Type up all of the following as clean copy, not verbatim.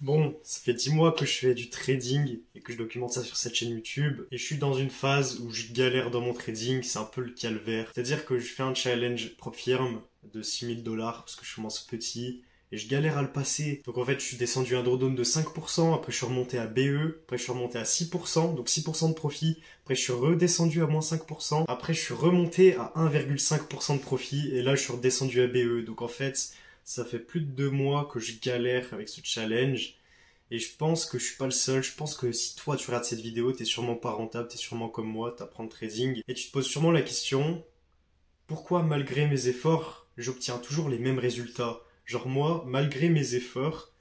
Bon, ça fait 10 mois que je fais du trading et que je documente ça sur cette chaîne YouTube. Et je suis dans une phase où je galère dans mon trading, c'est un peu le calvaire. C'est-à-dire que je fais un challenge propre firme de 6000 $ parce que je commence petit. Et je galère à le passer. Donc en fait, je suis descendu à un drawdown de 5%, après je suis remonté à BE, après je suis remonté à 6%, donc 6% de profit. Après je suis redescendu à moins 5%, après je suis remonté à 1,5% de profit, et là je suis redescendu à BE. Donc en fait, ça fait plus de 2 mois que je galère avec ce challenge. Et je pense que je suis pas le seul. Je pense que si toi tu regardes cette vidéo, t'es sûrement pas rentable, t'es sûrement comme moi, t'apprends le trading. Et tu te poses sûrement la question, pourquoi malgré mes efforts, j'obtiens toujours les mêmes résultats? Genre moi, malgré mes efforts,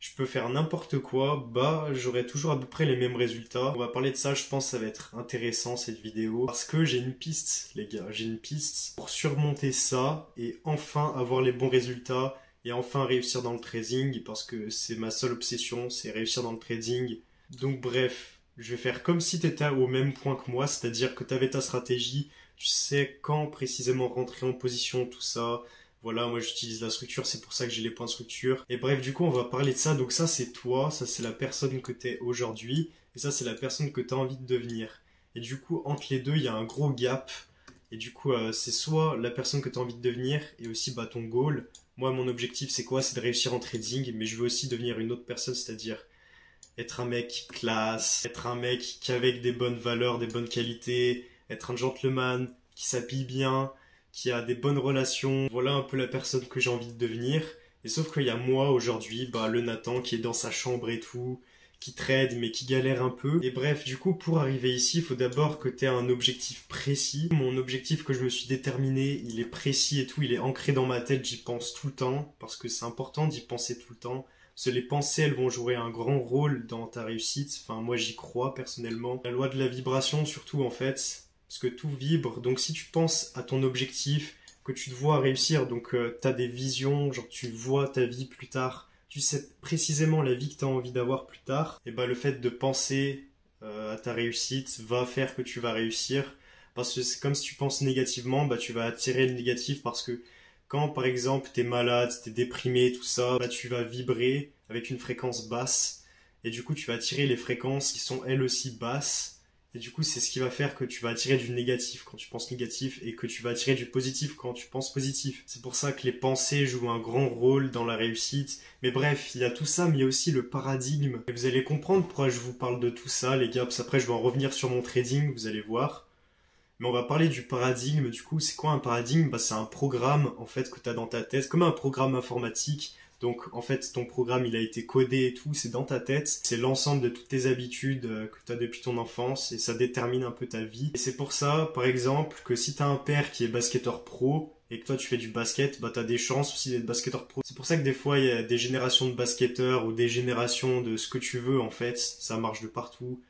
je peux faire n'importe quoi, bah j'aurai toujours à peu près les mêmes résultats. On va parler de ça, je pense que ça va être intéressant cette vidéo. Parce que j'ai une piste, les gars, j'ai une piste pour surmonter ça et enfin avoir les bons résultats et enfin réussir dans le trading, parce que c'est ma seule obsession, c'est réussir dans le trading. Donc bref, je vais faire comme si tu étais au même point que moi, c'est-à-dire que tu avais ta stratégie, tu sais quand précisément rentrer en position, tout ça. Voilà, moi j'utilise la structure, c'est pour ça que j'ai les points de structure. Et bref, du coup, on va parler de ça. Donc ça, c'est toi, ça c'est la personne que t'es aujourd'hui, et ça c'est la personne que t'as envie de devenir. Et du coup, entre les deux, il y a un gros gap. Et du coup, c'est soit la personne que t'as envie de devenir, et aussi bah, ton goal. Moi, mon objectif, c'est quoi? C'est de réussir en trading, mais je veux aussi devenir une autre personne, c'est-à-dire être un mec classe, être un mec qui avec des bonnes valeurs, des bonnes qualités, être un gentleman, qui s'habille bien, qui a des bonnes relations. Voilà un peu la personne que j'ai envie de devenir. Et sauf qu'il y a moi aujourd'hui, bah le Nathan qui est dans sa chambre et tout, qui trade mais qui galère un peu. Et bref, du coup, pour arriver ici, il faut d'abord que tu aies un objectif précis. Mon objectif que je me suis déterminé, il est précis et tout, il est ancré dans ma tête, j'y pense tout le temps, parce que c'est important d'y penser tout le temps. Parce que les pensées, elles vont jouer un grand rôle dans ta réussite. Enfin, moi, j'y crois personnellement. La loi de la vibration, surtout, en fait, parce que tout vibre. Donc, si tu penses à ton objectif, que tu te vois réussir, donc tu as des visions, genre tu vois ta vie plus tard, tu sais précisément la vie que tu as envie d'avoir plus tard, et bah le fait de penser à ta réussite va faire que tu vas réussir. Parce que c'est comme si tu penses négativement, bah tu vas attirer le négatif, parce que quand par exemple t'es malade, t'es déprimé, tout ça, bah tu vas vibrer avec une fréquence basse, et du coup tu vas attirer les fréquences qui sont elles aussi basses. Et du coup, c'est ce qui va faire que tu vas attirer du négatif quand tu penses négatif, et que tu vas attirer du positif quand tu penses positif. C'est pour ça que les pensées jouent un grand rôle dans la réussite. Mais bref, il y a tout ça, mais il y a aussi le paradigme. Et vous allez comprendre pourquoi je vous parle de tout ça, les gars, parce qu'après je vais en revenir sur mon trading, vous allez voir. Mais on va parler du paradigme. Du coup, c'est quoi un paradigme? Bah, c'est un programme en fait que tu as dans ta tête, comme un programme informatique. Donc en fait, ton programme, il a été codé et tout, c'est dans ta tête. C'est l'ensemble de toutes tes habitudes que tu as depuis ton enfance, et ça détermine un peu ta vie. Et c'est pour ça, par exemple, que si tu as un père qui est basketteur pro et que toi tu fais du basket, bah tu as des chances aussi d'être basketteur pro. C'est pour ça que des fois, il y a des générations de basketteurs ou des générations de ce que tu veux en fait. Ça marche de partout.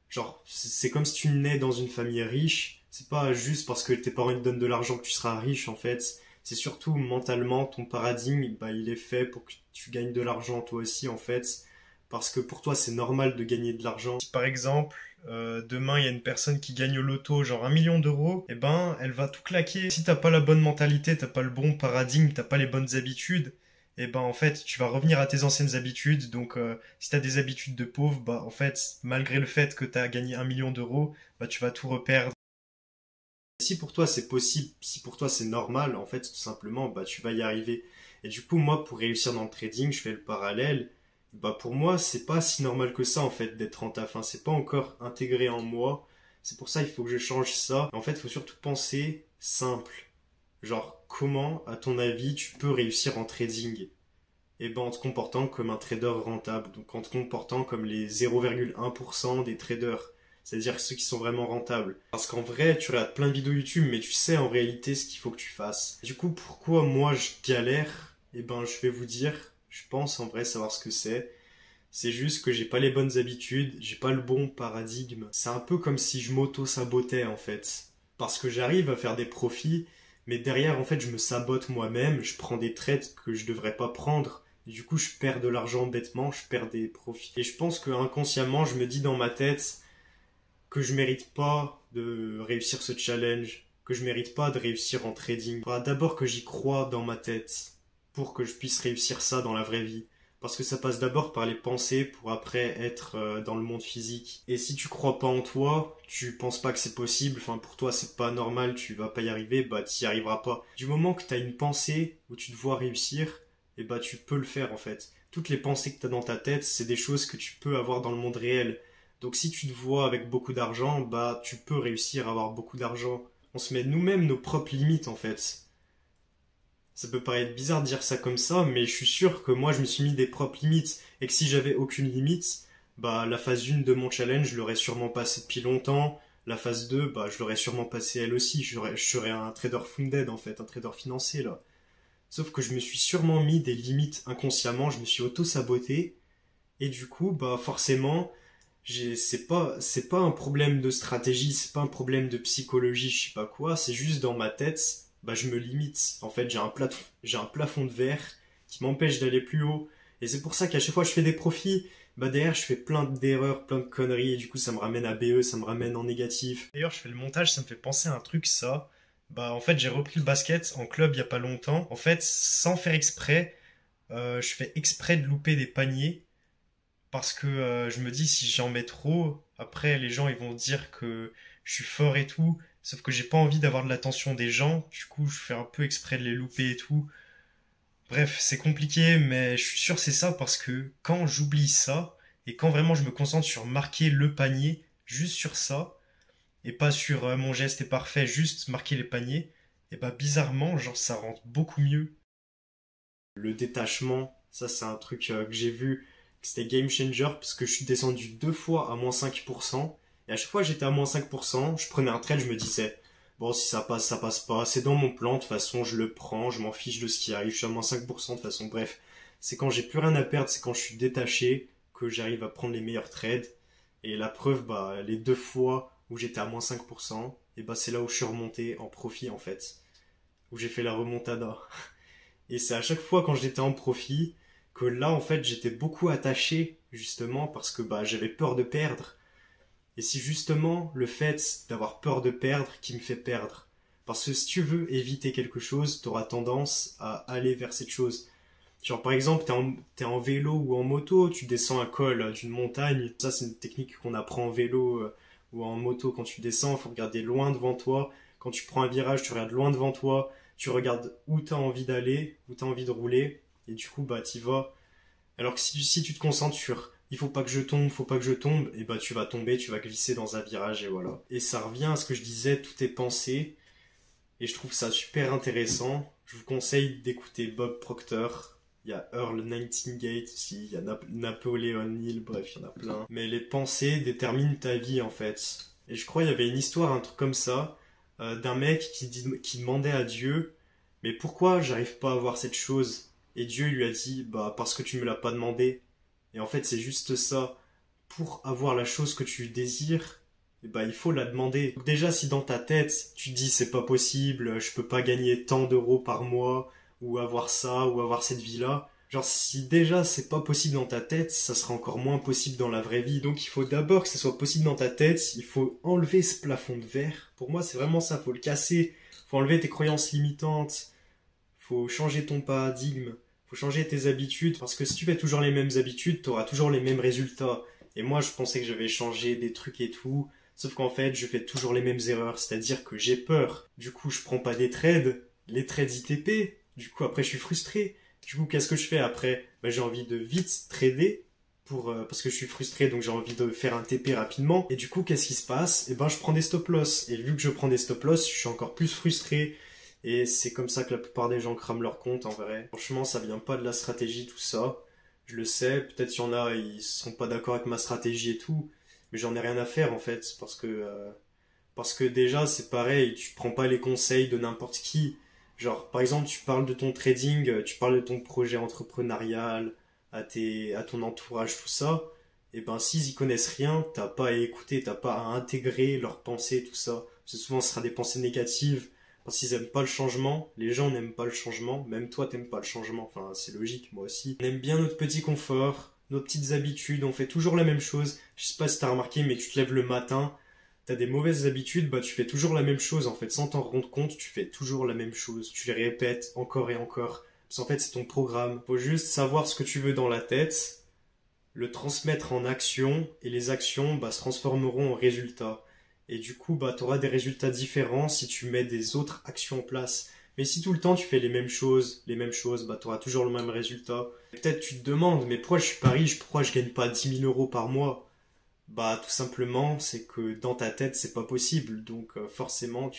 Genre, c'est comme si tu nais dans une famille riche. C'est pas juste parce que tes parents te donnent de l'argent que tu seras riche, en fait. C'est surtout mentalement, ton paradigme, bah, il est fait pour que tu gagnes de l'argent toi aussi, en fait. Parce que pour toi, c'est normal de gagner de l'argent. Si par exemple, demain, il y a une personne qui gagne au loto, genre 1 million d'euros, eh ben, elle va tout claquer. Si t'as pas la bonne mentalité, t'as pas le bon paradigme, t'as pas les bonnes habitudes, et ben en fait tu vas revenir à tes anciennes habitudes. Donc si tu as des habitudes de pauvre, bah en fait malgré le fait que tu as gagné 1 million d'euros, bah tu vas tout reperdre. Si pour toi c'est possible, si pour toi c'est normal, en fait tout simplement bah tu vas y arriver. Et du coup moi pour réussir dans le trading, je fais le parallèle. Bah pour moi c'est pas si normal que ça en fait d'être rentable. Enfin, c'est pas encore intégré en moi. C'est pour ça il faut que je change ça. En fait il faut surtout penser simple. Genre, comment, à ton avis, tu peux réussir en trading? Et ben en te comportant comme un trader rentable, donc en te comportant comme les 0,1% des traders, c'est-à-dire ceux qui sont vraiment rentables. Parce qu'en vrai, tu regardes plein de vidéos YouTube, mais tu sais en réalité ce qu'il faut que tu fasses. Du coup, pourquoi moi je galère? Et ben je vais vous dire, je pense en vrai savoir ce que c'est. C'est juste que j'ai pas les bonnes habitudes, j'ai pas le bon paradigme. C'est un peu comme si je m'auto-sabotais en fait. Parce que j'arrive à faire des profits, mais derrière en fait je me sabote moi-même, je prends des trades que je devrais pas prendre. Du coup, je perds de l'argent bêtement, je perds des profits. Et je pense que inconsciemment, je me dis dans ma tête que je mérite pas de réussir ce challenge, que je mérite pas de réussir en trading. Il faudra d'abord que j'y croie dans ma tête pour que je puisse réussir ça dans la vraie vie. Parce que ça passe d'abord par les pensées pour après être dans le monde physique. Et si tu crois pas en toi, tu penses pas que c'est possible, enfin pour toi c'est pas normal, tu vas pas y arriver, bah t'y arriveras pas. Du moment que t'as une pensée où tu te vois réussir, et bah tu peux le faire en fait. Toutes les pensées que t'as dans ta tête, c'est des choses que tu peux avoir dans le monde réel. Donc si tu te vois avec beaucoup d'argent, bah tu peux réussir à avoir beaucoup d'argent. On se met nous-mêmes nos propres limites en fait. Ça peut paraître bizarre de dire ça comme ça, mais je suis sûr que moi je me suis mis des propres limites et que si j'avais aucune limite, bah la phase 1 de mon challenge, je l'aurais sûrement passé depuis longtemps. La phase 2, bah je l'aurais sûrement passé elle aussi. Je serais un trader funded en fait, un trader financier là. Sauf que je me suis sûrement mis des limites inconsciemment, je me suis auto-saboté et du coup, bah forcément, c'est pas un problème de stratégie, c'est pas un problème de psychologie, je sais pas quoi, c'est juste dans ma tête, bah je me limite. En fait, j'ai un plafond de verre qui m'empêche d'aller plus haut. Et c'est pour ça qu'à chaque fois que je fais des profits, bah derrière je fais plein d'erreurs, plein de conneries, et du coup ça me ramène à BE, ça me ramène en négatif. D'ailleurs, je fais le montage, ça me fait penser à un truc, ça. Bah en fait, j'ai repris le basket en club il y a pas longtemps. En fait, sans faire exprès, je fais exprès de louper des paniers parce que je me dis si j'en mets trop, après les gens ils vont dire que je suis fort et tout, sauf que j'ai pas envie d'avoir de l'attention des gens, du coup je fais un peu exprès de les louper et tout. Bref, c'est compliqué, mais je suis sûr que c'est ça parce que quand j'oublie ça, et quand vraiment je me concentre sur marquer le panier, juste sur ça, et pas sur mon geste est parfait, juste marquer les paniers, et bah bizarrement, genre ça rentre beaucoup mieux. Le détachement, ça c'est un truc que j'ai vu, que c'était game changer, parce que je suis descendu 2 fois à moins 5%, et à chaque fois que j'étais à moins 5%, je prenais un trade, je me disais, bon si ça passe pas, c'est dans mon plan, de toute façon je le prends, je m'en fiche de ce qui arrive, je suis à moins 5%, de toute façon, bref. C'est quand j'ai plus rien à perdre, c'est quand je suis détaché, que j'arrive à prendre les meilleurs trades, et la preuve, bah les 2 fois où j'étais à moins 5%, et bah c'est là où je suis remonté en profit en fait, où j'ai fait la remontada. Et c'est à chaque fois quand j'étais en profit que là, en fait, j'étais beaucoup attaché, justement, parce que bah, j'avais peur de perdre. Et c'est justement le fait d'avoir peur de perdre qui me fait perdre. Parce que si tu veux éviter quelque chose, tu auras tendance à aller vers cette chose. Genre, par exemple, t'es en vélo ou en moto, tu descends un col d'une montagne. Ça, c'est une technique qu'on apprend en vélo ou en moto. Quand tu descends, il faut regarder loin devant toi. Quand tu prends un virage, tu regardes loin devant toi. Tu regardes où tu as envie d'aller, où tu as envie de rouler. Et du coup, bah, t'y vas. Alors que si tu te concentres sur il faut pas que je tombe, faut pas que je tombe, et bah, tu vas tomber, tu vas glisser dans un virage et voilà. Et ça revient à ce que je disais, tout est pensé. Et je trouve ça super intéressant. Je vous conseille d'écouter Bob Proctor. Il y a Earl Nightingale aussi, il y a Napoleon Hill, bref, il y en a plein. Mais les pensées déterminent ta vie en fait. Et je crois qu'il y avait une histoire, un truc comme ça, d'un mec qui demandait à Dieu, mais pourquoi j'arrive pas à avoir cette chose? Et Dieu lui a dit, bah parce que tu me l'as pas demandé. Et en fait, c'est juste ça. Pour avoir la chose que tu désires, eh ben, il faut la demander. Donc déjà, si dans ta tête, tu te dis c'est pas possible, je peux pas gagner tant d'euros par mois, ou avoir ça, ou avoir cette vie-là, genre si déjà c'est pas possible dans ta tête, ça sera encore moins possible dans la vraie vie. Donc il faut d'abord que ça soit possible dans ta tête, il faut enlever ce plafond de verre. Pour moi, c'est vraiment ça, faut le casser, faut enlever tes croyances limitantes, faut changer ton paradigme, faut changer tes habitudes, parce que si tu fais toujours les mêmes habitudes, tu auras toujours les mêmes résultats. Et moi, je pensais que j'avais changé des trucs et tout, sauf qu'en fait, je fais toujours les mêmes erreurs, c'est-à-dire que j'ai peur. Du coup, je prends pas des trades, les trades ITP, du coup, après, je suis frustré. Du coup, qu'est-ce que je fais après? Bah, j'ai envie de vite trader, parce que je suis frustré, donc j'ai envie de faire un TP rapidement. Et du coup, qu'est-ce qui se passe? Et ben, je prends des stop-loss. Et vu que je prends des stop-loss, je suis encore plus frustré. Et c'est comme ça que la plupart des gens crament leur compte en vrai. Franchement, ça vient pas de la stratégie, tout ça. Je le sais, peut-être qu'il y en a, ils sont pas d'accord avec ma stratégie et tout. Mais j'en ai rien à faire en fait. Parce que déjà, c'est pareil, tu prends pas les conseils de n'importe qui. Genre, par exemple, tu parles de ton trading, tu parles de ton projet entrepreneurial, à ton entourage, tout ça. Et ben, s'ils y connaissent rien, t'as pas à écouter, t'as pas à intégrer leurs pensées, tout ça. Parce que souvent, ce sera des pensées négatives. Parce qu'ils aiment pas le changement, les gens n'aiment pas le changement, même toi t'aimes pas le changement, enfin c'est logique, moi aussi. On aime bien notre petit confort, nos petites habitudes, on fait toujours la même chose. Je sais pas si t'as remarqué, mais tu te lèves le matin, t'as des mauvaises habitudes, bah tu fais toujours la même chose en fait, sans t'en rendre compte, tu fais toujours la même chose, tu les répètes encore et encore. En fait, c'est ton programme. Faut juste savoir ce que tu veux dans la tête, le transmettre en action, et les actions se transformeront en résultats. Et du coup, tu auras des résultats différents si tu mets des autres actions en place. Mais si tout le temps tu fais les mêmes choses, tu auras toujours le même résultat. Peut-être tu te demandes, mais pourquoi je suis pas riche, pourquoi je gagne pas 10 000 euros par mois? Tout simplement, c'est que dans ta tête, c'est pas possible. Donc forcément,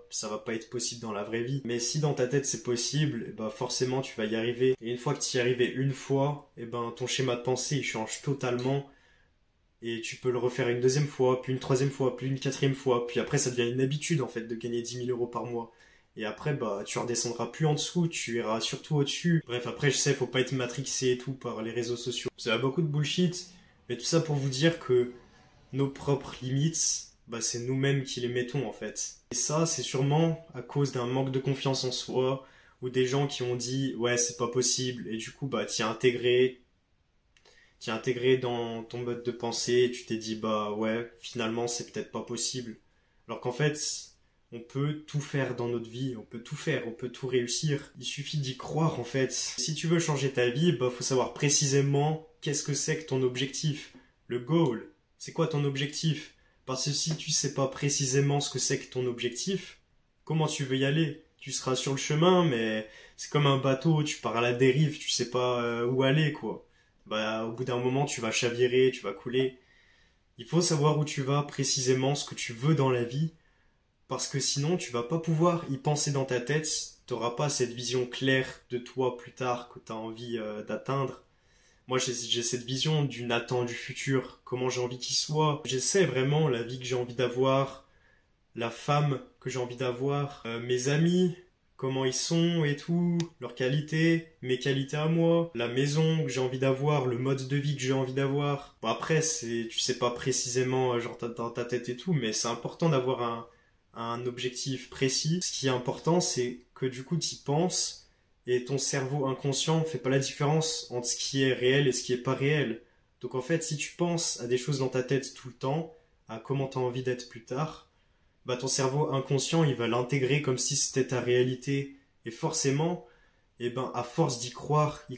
ça va pas être possible dans la vraie vie. Mais si dans ta tête c'est possible, forcément tu vas y arriver. Et une fois que tu y es arrivé une fois, ton schéma de pensée il change totalement. Et tu peux le refaire une deuxième fois, puis une troisième fois, puis une quatrième fois. Puis après, ça devient une habitude en fait de gagner 10 000 euros par mois. Et après, tu redescendras plus en dessous, tu iras surtout au-dessus. Bref, après, je sais, faut pas être matrixé et tout par les réseaux sociaux. Ça a beaucoup de bullshit. Mais tout ça pour vous dire que nos propres limites, c'est nous-mêmes qui les mettons en fait. Et ça, c'est sûrement à cause d'un manque de confiance en soi, ou des gens qui ont dit ouais c'est pas possible, et du coup t'y as intégré dans ton mode de pensée, et tu t'es dit ouais finalement c'est peut-être pas possible. Alors qu'en fait, on peut tout faire dans notre vie, on peut tout faire, on peut tout réussir. Il suffit d'y croire en fait. Si tu veux changer ta vie, faut savoir précisément qu'est-ce que c'est que ton objectif. Le goal, c'est quoi ton objectif? Parce que si tu sais pas précisément ce que c'est que ton objectif, comment tu veux y aller? Tu seras sur le chemin, mais c'est comme un bateau, tu pars à la dérive, tu sais pas où aller quoi. Au bout d'un moment, tu vas chavirer, tu vas couler. Il faut savoir où tu vas précisément, ce que tu veux dans la vie, parce que sinon tu vas pas pouvoir y penser dans ta tête, t'auras pas cette vision claire de toi plus tard que tu as envie d'atteindre. Moi j'ai cette vision du Nathan du futur, comment j'ai envie qu'il soit. J'essaie vraiment la vie que j'ai envie d'avoir, la femme que j'ai envie d'avoir, mes amis, comment ils sont et tout, leurs qualités, mes qualités à moi, la maison que j'ai envie d'avoir, le mode de vie que j'ai envie d'avoir. Après, tu sais pas précisément genre dans ta tête et tout, mais c'est important d'avoir un objectif précis. Ce qui est important, c'est que du coup tu y penses et ton cerveau inconscient fait pas la différence entre ce qui est réel et ce qui est pas réel. Donc en fait, si tu penses à des choses dans ta tête tout le temps, à comment tu as envie d'être plus tard, ton cerveau inconscient, il va l'intégrer comme si c'était ta réalité. Et forcément, à force d'y croire, ce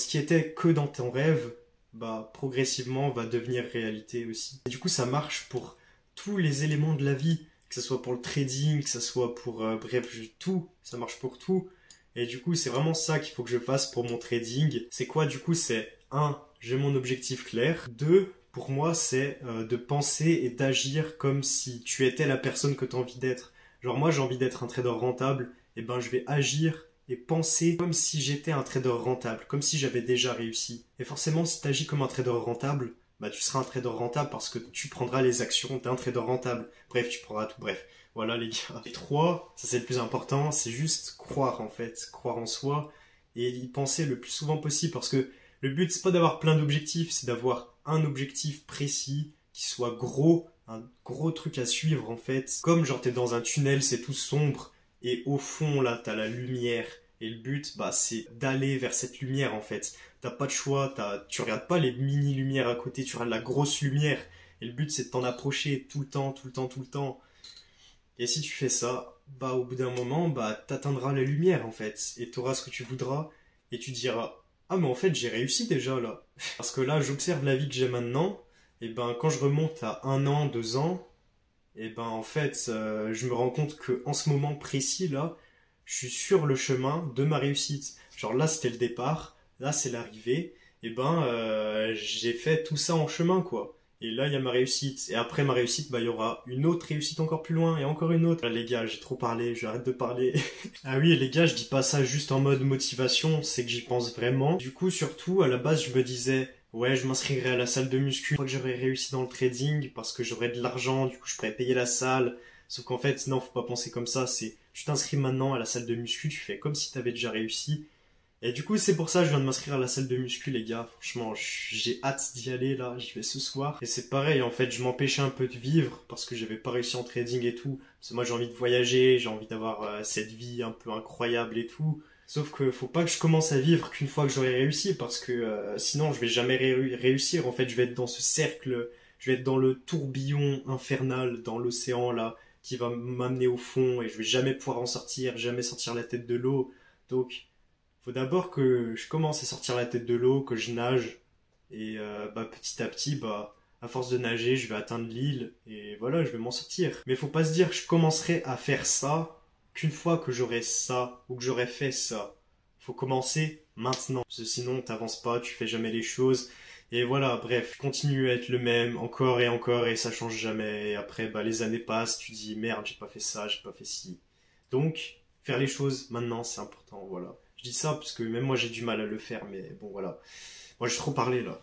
qui était que dans ton rêve, progressivement va devenir réalité aussi. Et du coup, ça marche pour tous les éléments de la vie, que ce soit pour le trading, que ce soit pour tout, ça marche pour tout. Et du coup, c'est vraiment ça qu'il faut que je fasse pour mon trading. C'est quoi du coup? C'est 1, j'ai mon objectif clair. 2, pour moi, c'est de penser et d'agir comme si tu étais la personne que tu as envie d'être. Genre moi, j'ai envie d'être un trader rentable, je vais agir et penser comme si j'étais un trader rentable, comme si j'avais déjà réussi. Et forcément, si tu agis comme un trader rentable, tu seras un trader rentable parce que tu prendras les actions d'un trader rentable. Bref, tu prendras tout. Bref, voilà les gars. Et 3, ça c'est le plus important, c'est juste croire en fait, croire en soi et y penser le plus souvent possible parce que le but c'est pas d'avoir plein d'objectifs, c'est d'avoir un objectif précis qui soit gros, un gros truc à suivre en fait. Comme genre t'es dans un tunnel, c'est tout sombre et au fond là t'as la lumière. Et le but, c'est d'aller vers cette lumière en fait. T'as pas de choix, tu regardes pas les mini-lumières à côté, tu regardes la grosse lumière. Et le but, c'est de t'en approcher tout le temps, tout le temps, tout le temps. Et si tu fais ça, au bout d'un moment, t'atteindras la lumière en fait. Et t'auras ce que tu voudras. Et tu diras, ah mais en fait, j'ai réussi déjà là. Parce que là, j'observe la vie que j'ai maintenant. Et quand je remonte à 1 an, 2 ans, en fait, je me rends compte que en ce moment précis là, je suis sur le chemin de ma réussite. Genre là, c'était le départ, là, c'est l'arrivée. J'ai fait tout ça en chemin, quoi. Et là, il y a ma réussite. Et après ma réussite, il y aura une autre réussite encore plus loin et encore une autre. Là, les gars, j'ai trop parlé, j'arrête de parler. Ah oui, les gars, je dis pas ça juste en mode motivation, c'est que j'y pense vraiment. Du coup, surtout, à la base, je me disais, ouais, je m'inscrirai à la salle de muscu. Je crois que j'aurais réussi dans le trading parce que j'aurais de l'argent, du coup, je pourrais payer la salle. Sauf qu'en fait, non, faut pas penser comme ça, tu t'inscris maintenant à la salle de muscu, tu fais comme si t'avais déjà réussi. Et du coup, c'est pour ça que je viens de m'inscrire à la salle de muscu, les gars. Franchement, j'ai hâte d'y aller, là, j'y vais ce soir. Et c'est pareil, en fait, je m'empêchais un peu de vivre parce que j'avais pas réussi en trading et tout. Parce que moi, j'ai envie de voyager, j'ai envie d'avoir cette vie un peu incroyable et tout. Sauf que faut pas que je commence à vivre qu'une fois que j'aurai réussi parce que sinon, je vais jamais réussir. En fait, je vais être dans ce cercle, je vais être dans le tourbillon infernal, dans l'océan, là, qui va m'amener au fond et je vais jamais pouvoir en sortir, jamais sortir la tête de l'eau. Donc, faut d'abord que je commence à sortir la tête de l'eau, que je nage et petit à petit, à force de nager, je vais atteindre l'île et voilà, je vais m'en sortir. Mais faut pas se dire que je commencerai à faire ça qu'une fois que j'aurai ça ou que j'aurai fait ça. Faut commencer maintenant. Parce que sinon, t'avances pas, tu fais jamais les choses. Et voilà, bref, je continue à être le même encore et ça change jamais. Et après, les années passent, tu dis merde, j'ai pas fait ça, j'ai pas fait ci. Donc, faire les choses maintenant, c'est important, voilà. Je dis ça parce que même moi j'ai du mal à le faire, mais bon voilà. Moi j'ai trop parlé là.